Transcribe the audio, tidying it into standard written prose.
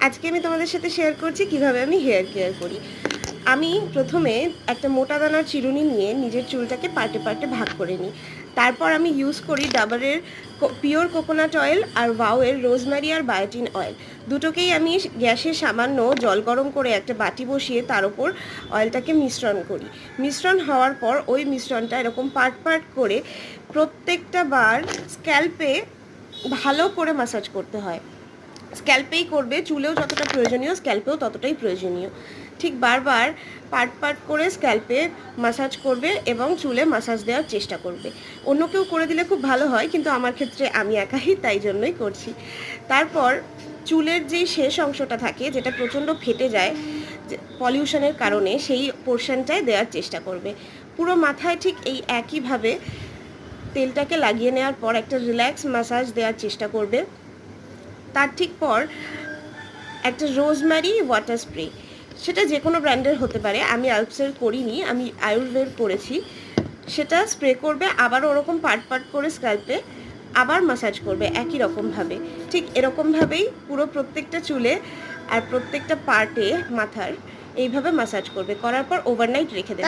আজকে আমি তোমাদের সাথে শেয়ার করছি কিভাবে আমি হেয়ার কেয়ার করি। আমি প্রথমে একটা মোটা দানার চিরুনি নিয়ে নিজের চুলটাকে পার্টে পার্টে ভাগ করে নিই। তারপর আমি ইউজ করি ডাবরের পিওর কোকোনাট অয়েল আর ওয়াওয়ের রোজমেরি আর বায়োটিন অয়েল। দুটোকেই আমি গ্যাসে সামান্য জল গরম করে একটা বাটি বসিয়ে তার উপর অয়েলটাকে মিশ্রণ করি। মিশ্রণ হওয়ার পর ওই মিশ্রণটা এরকম পার্ট পার্ট করে প্রত্যেকটা বার স্ক্যাল্পে ভালো করে ম্যাসাজ করতে হয়। স্ক্যাল্পেই করবে, চুলেও যতটা প্রয়োজনীয় স্ক্যাল্পেও ততটাই প্রয়োজনীয়। ঠিক বারবার পার্ট পার্ট করে স্ক্যাল্পে ম্যাসাজ করবে এবং চুলে ম্যাসাজ দেওয়ার চেষ্টা করবে। অন্য কেউ করে দিলে খুব ভালো হয়, কিন্তু আমার ক্ষেত্রে আমি একাই, তাই জন্যই করছি। তারপর চুলের যেই শেষ অংশটা থাকে, যেটা প্রচণ্ড ফেটে যায় পলিউশনের কারণে, সেই পোর্শনটায় দেওয়ার চেষ্টা করবে। পুরো মাথায় ঠিক এই একইভাবে তেলটাকে লাগিয়ে নেওয়ার পর একটা রিল্যাক্স ম্যাসাজ দেওয়ার চেষ্টা করবে। তার ঠিক পর একটা রোজমেরি ওয়াটার স্প্রে, সেটা যে কোনো ব্র্যান্ডের হতে পারে, আমি আলপসের করিনি, আমি আয়ুর্বেদ করেছি। সেটা স্প্রে করবে, আবার ওরকম পার্ট পার্ট করে স্ক্যাল্পে আবার ম্যাসাজ করবে একই রকমভাবে। ঠিক এরকমভাবেই পুরো প্রত্যেকটা চুলে আর প্রত্যেকটা পার্টে মাথার এইভাবে ম্যাসাজ করবে। করার পর ওভারনাইট রেখে দেবে।